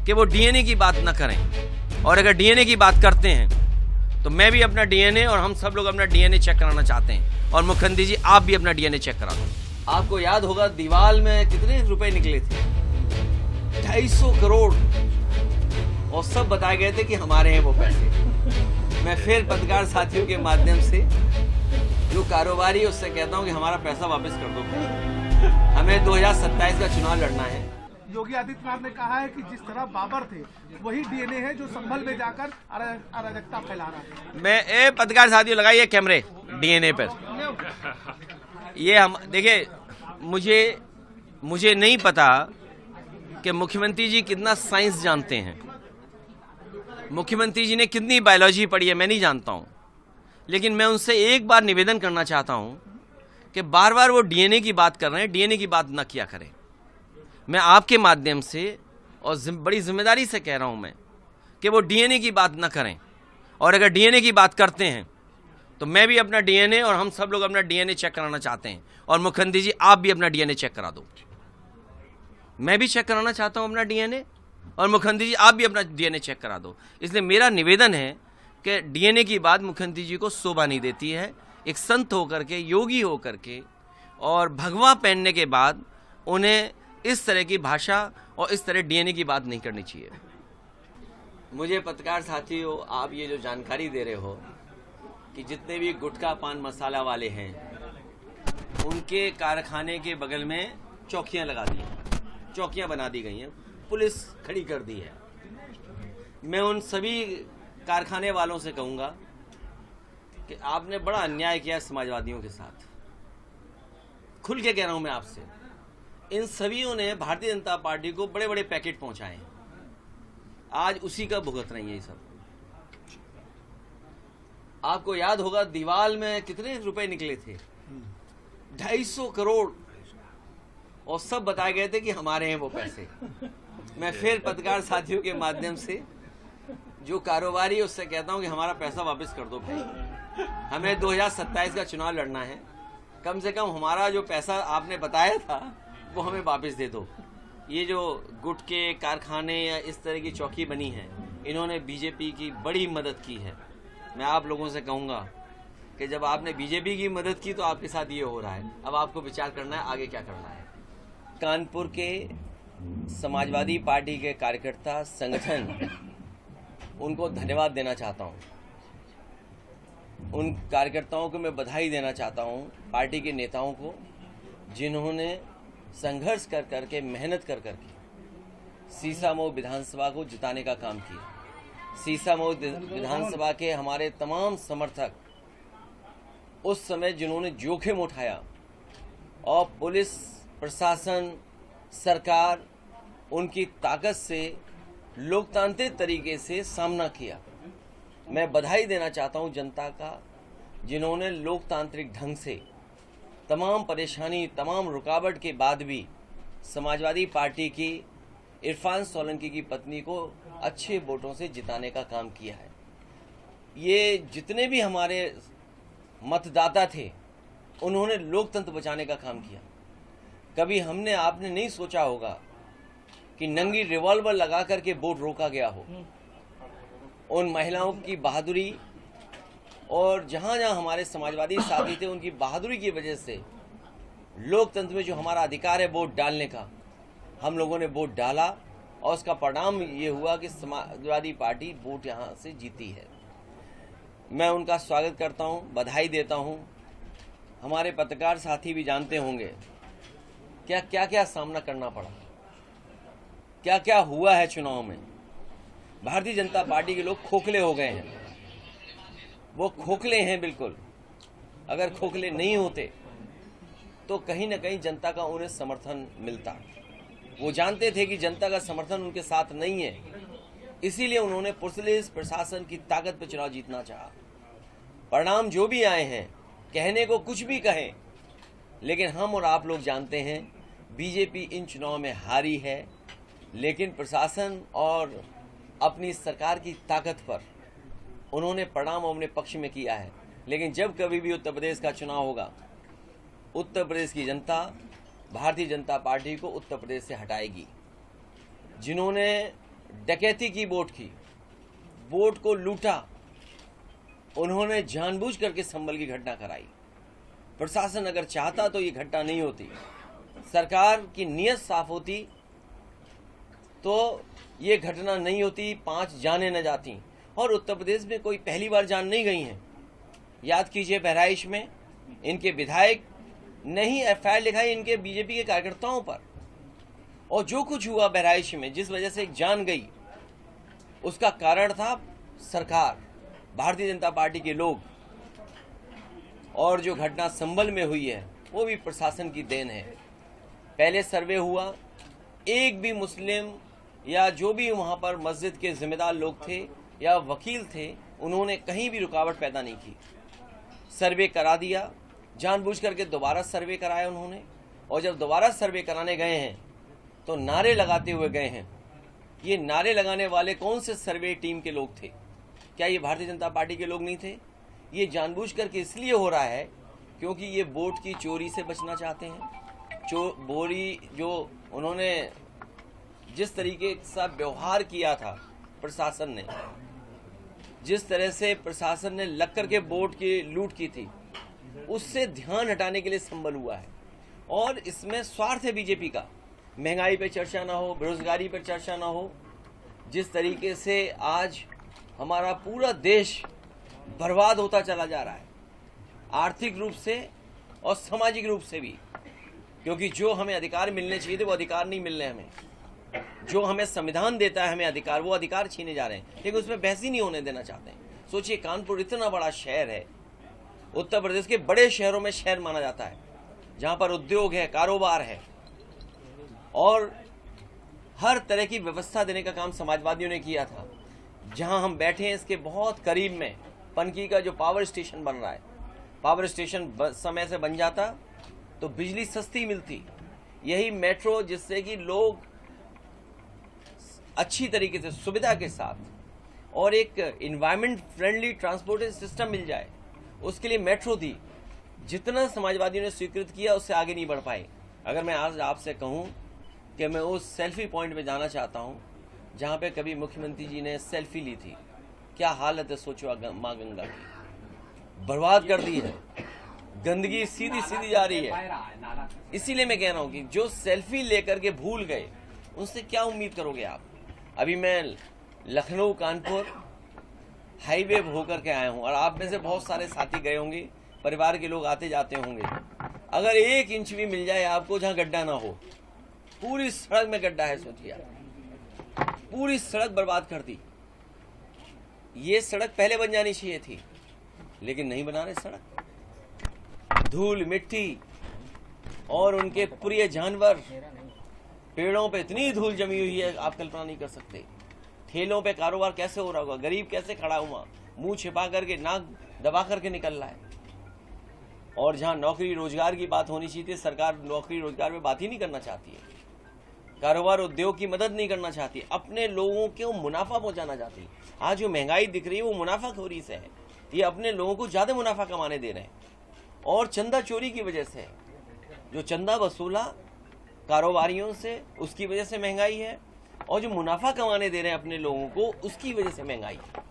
कि वो डीएनए की बात न करें, और अगर डीएनए की बात करते हैं तो मैं भी अपना डीएनए और हम सब लोग अपना डीएनए चेक कराना चाहते हैं, और मुख्यमंत्री जी आप भी अपना डीएनए चेक करा दो। आपको याद होगा दीवाल में कितने रुपए निकले थे, 250 करोड़, और सब बताए गए थे कि हमारे हैं वो पैसे। मैं फिर पत्रकार साथियों के माध्यम से जो कारोबारी उससे कहता हूं कि हमारा पैसा वापस कर दो, हमें 2027 का चुनाव लड़ना है। योगी आदित्यनाथ ने कहा है कि जिस तरह बाबर थे वही डीएनए है जो संभल में जाकर अराजकता फैला रहा है। मैं पत्रकार साथियों लगाइए कैमरे डीएनए पर। ये हम देखिए, मुझे नहीं पता कि मुख्यमंत्री जी कितना साइंस जानते हैं, मुख्यमंत्री जी ने कितनी बायोलॉजी पढ़ी है मैं नहीं जानता हूं, लेकिन मैं उनसे एक बार निवेदन करना चाहता हूं कि बार बार वो डीएनए की बात कर रहे हैं, डीएनए की बात न किया करें। मैं आपके माध्यम से और बड़ी जिम्मेदारी से कह रहा हूं मैं कि वो डीएनए की बात न करें, और अगर डीएनए की बात करते हैं तो मैं भी अपना डीएनए और हम सब लोग अपना डीएनए चेक कराना चाहते हैं, और मुख्यमंत्री जी आप भी अपना डीएनए चेक करा दो। मैं भी चेक कराना चाहता हूं अपना डीएनए, और मुख्यमंत्री जी आप भी अपना डीएनए चेक करा दो। इसलिए मेरा निवेदन है कि डीएनए की बात मुख्यमंत्री जी को शोभा नहीं देती है। एक संत होकर के, योगी होकर के और भगवा पहनने के बाद उन्हें इस तरह की भाषा और इस तरह डीएनए की बात नहीं करनी चाहिए। मुझे पत्रकार साथियों, आप ये जो जानकारी दे रहे हो कि जितने भी गुटखा पान मसाला वाले हैं उनके कारखाने के बगल में चौकियां लगा दी हैं, चौकियां बना दी गई हैं, पुलिस खड़ी कर दी है। मैं उन सभी कारखाने वालों से कहूंगा कि आपने बड़ा अन्याय किया समाजवादियों के साथ। खुल के कह रहा हूं मैं आपसे, इन सभीयों ने भारतीय जनता पार्टी को बड़े बड़े पैकेट पहुंचाए हैं, आज उसी का भुगत रही है ये सब। आपको याद होगा दीवाल में कितने रुपए निकले थे, 250 करोड़, और सब बताए गए थे कि हमारे हैं वो पैसे। मैं फिर पत्रकार साथियों के माध्यम से जो कारोबारी उससे कहता हूं कि हमारा पैसा वापस कर दो भाई, हमें 2027 का चुनाव लड़ना है, कम से कम हमारा जो पैसा आपने बताया था वो हमें वापस दे दो। ये जो गुटके कारखाने या इस तरह की चौकी बनी है, इन्होंने बीजेपी की बड़ी मदद की है। मैं आप लोगों से कहूंगा कि जब आपने बीजेपी की मदद की तो आपके साथ ये हो रहा है, अब आपको विचार करना है आगे क्या करना है। कानपुर के समाजवादी पार्टी के कार्यकर्ता संगठन, उनको धन्यवाद देना चाहता हूं, उन कार्यकर्ताओं को मैं बधाई देना चाहता हूं, पार्टी के नेताओं को जिन्होंने संघर्ष कर करके, मेहनत कर करके सीसामऊ विधानसभा को जिताने का काम किया। सीसामऊ विधानसभा के हमारे तमाम समर्थक उस समय जिन्होंने जोखिम उठाया, और पुलिस प्रशासन, सरकार उनकी ताकत से लोकतांत्रिक तरीके से सामना किया। मैं बधाई देना चाहता हूं जनता का, जिन्होंने लोकतांत्रिक ढंग से तमाम परेशानी, तमाम रुकावट के बाद भी समाजवादी पार्टी की इरफान सोलंकी की पत्नी को अच्छे वोटों से जिताने का काम किया है। ये जितने भी हमारे मतदाता थे उन्होंने लोकतंत्र बचाने का काम किया। कभी हमने आपने नहीं सोचा होगा कि नंगी रिवॉल्वर लगा करके वोट रोका गया हो। उन महिलाओं की बहादुरी और जहां जहां हमारे समाजवादी साथी थे उनकी बहादुरी की वजह से लोकतंत्र में जो हमारा अधिकार है वोट डालने का, हम लोगों ने वोट डाला, और उसका परिणाम ये हुआ कि समाजवादी पार्टी वोट यहां से जीती है। मैं उनका स्वागत करता हूं, बधाई देता हूं। हमारे पत्रकार साथी भी जानते होंगे क्या क्या सामना करना पड़ा, क्या क्या हुआ है चुनाव में। भारतीय जनता पार्टी के लोग खोखले हो गए हैं, वो खोखले हैं बिल्कुल। अगर खोखले नहीं होते तो कहीं ना कहीं जनता का उन्हें समर्थन मिलता। वो जानते थे कि जनता का समर्थन उनके साथ नहीं है, इसीलिए उन्होंने पुलिस प्रशासन की ताकत पर चुनाव जीतना चाहा। परिणाम जो भी आए हैं, कहने को कुछ भी कहें, लेकिन हम और आप लोग जानते हैं बीजेपी इन चुनाव में हारी है, लेकिन प्रशासन और अपनी सरकार की ताकत पर उन्होंने परिणाम अपने पक्ष में किया है। लेकिन जब कभी भी उत्तर प्रदेश का चुनाव होगा, उत्तर प्रदेश की जनता भारतीय जनता पार्टी को उत्तर प्रदेश से हटाएगी। जिन्होंने डकैती की बोट को लूटा, उन्होंने जानबूझ करके संभल की घटना कराई। प्रशासन अगर चाहता तो ये घटना नहीं होती, सरकार की नीयत साफ होती तो ये घटना नहीं होती, 5 जानें न जाती। और उत्तर प्रदेश में कोई पहली बार जान नहीं गई हैं। याद कीजिए, बहराइच में इनके विधायक ने ही एफआईआर लिखाई इनके बीजेपी के कार्यकर्ताओं पर, और जो कुछ हुआ बहराइच में, जिस वजह से एक जान गई, उसका कारण था सरकार, भारतीय जनता पार्टी के लोग। और जो घटना संभल में हुई है वो भी प्रशासन की देन है। पहले सर्वे हुआ, एक भी मुस्लिम या जो भी वहाँ पर मस्जिद के जिम्मेदार लोग थे या वकील थे, उन्होंने कहीं भी रुकावट पैदा नहीं की। सर्वे करा दिया, जानबूझ करके दोबारा सर्वे कराया उन्होंने। और जब दोबारा सर्वे कराने गए हैं तो नारे लगाते हुए गए हैं। ये नारे लगाने वाले कौन से सर्वे टीम के लोग थे? क्या ये भारतीय जनता पार्टी के लोग नहीं थे? ये जानबूझ करके इसलिए हो रहा है क्योंकि ये वोट की चोरी से बचना चाहते हैं। बोरी जो उन्होंने जिस तरीके से व्यवहार किया था प्रशासन ने, जिस तरह से प्रशासन ने लग करके वोट की लूट की थी, उससे ध्यान हटाने के लिए संभल हुआ है। और इसमें स्वार्थ है बीजेपी का। महंगाई पे चर्चा ना हो, बेरोजगारी पर चर्चा ना हो। जिस तरीके से आज हमारा पूरा देश बर्बाद होता चला जा रहा है, आर्थिक रूप से और सामाजिक रूप से भी, क्योंकि जो हमें अधिकार मिलने चाहिए थे वो अधिकार नहीं मिल रहे हमें। जो हमें संविधान देता है हमें अधिकार, वो अधिकार छीने जा रहे हैं, लेकिन उसमें बहस ही नहीं होने देना चाहते हैं। सोचिए, कानपुर इतना बड़ा शहर है, उत्तर प्रदेश के बड़े शहरों में शहर माना जाता है, जहाँ पर उद्योग है, कारोबार है, और हर तरह की व्यवस्था देने का काम समाजवादियों ने किया था। जहाँ हम बैठे हैं इसके बहुत करीब में पनकी का जो पावर स्टेशन बन रहा है, पावर स्टेशन समय से बन जाता तो बिजली सस्ती मिलती। यही मेट्रो, जिससे कि लोग अच्छी तरीके से सुविधा के साथ और एक इन्वायरमेंट फ्रेंडली ट्रांसपोर्टेशन सिस्टम मिल जाए, उसके लिए मेट्रो थी। जितना समाजवादियों ने स्वीकृत किया उससे आगे नहीं बढ़ पाए। अगर मैं आज आपसे कहूं कि मैं उस सेल्फी पॉइंट पे जाना चाहता हूं जहां पे कभी मुख्यमंत्री जी ने सेल्फी ली थी, क्या हालत है सोचो माँ गंगा की, बर्बाद कर दी है, गंदगी सीधी जा रही है। इसीलिए मैं कह रहा हूं कि जो सेल्फी लेकर के भूल गए, उनसे क्या उम्मीद करोगे आप? अभी मैं लखनऊ कानपुर हाईवे होकर के आया हूं, और आप में से बहुत सारे साथी गए होंगे, परिवार के लोग आते जाते होंगे। अगर 1 इंच भी मिल जाए आपको जहां गड्ढा ना हो, पूरी सड़क में गड्ढा है, सोचिए, पूरी सड़क बर्बाद कर दी। ये सड़क पहले बन जानी चाहिए थी, लेकिन नहीं बना रहे सड़क। धूल मिट्टी और उनके प्रिय जानवर, पेड़ों पे इतनी धूल जमी हुई है आप कल्पना नहीं कर सकते। ठेलों पे कारोबार कैसे हो रहा होगा, गरीब कैसे खड़ा हुआ, मुंह छिपा करके, नाक दबा करके निकल रहा है। और जहां नौकरी रोजगार की बात होनी चाहिए थी, सरकार नौकरी रोजगार पे बात ही नहीं करना चाहती है, कारोबार उद्योग की मदद नहीं करना चाहती, अपने लोगों को मुनाफा पहुंचाना चाहती है। आज जो महंगाई दिख रही है वो मुनाफाखोरी से है, ये अपने लोगों को ज्यादा मुनाफा कमाने दे रहे हैं। और चंदा चोरी की वजह से, जो चंदा वसूला कारोबारियों से, उसकी वजह से महंगाई है, और जो मुनाफा कमाने दे रहे हैं अपने लोगों को, उसकी वजह से महंगाई है।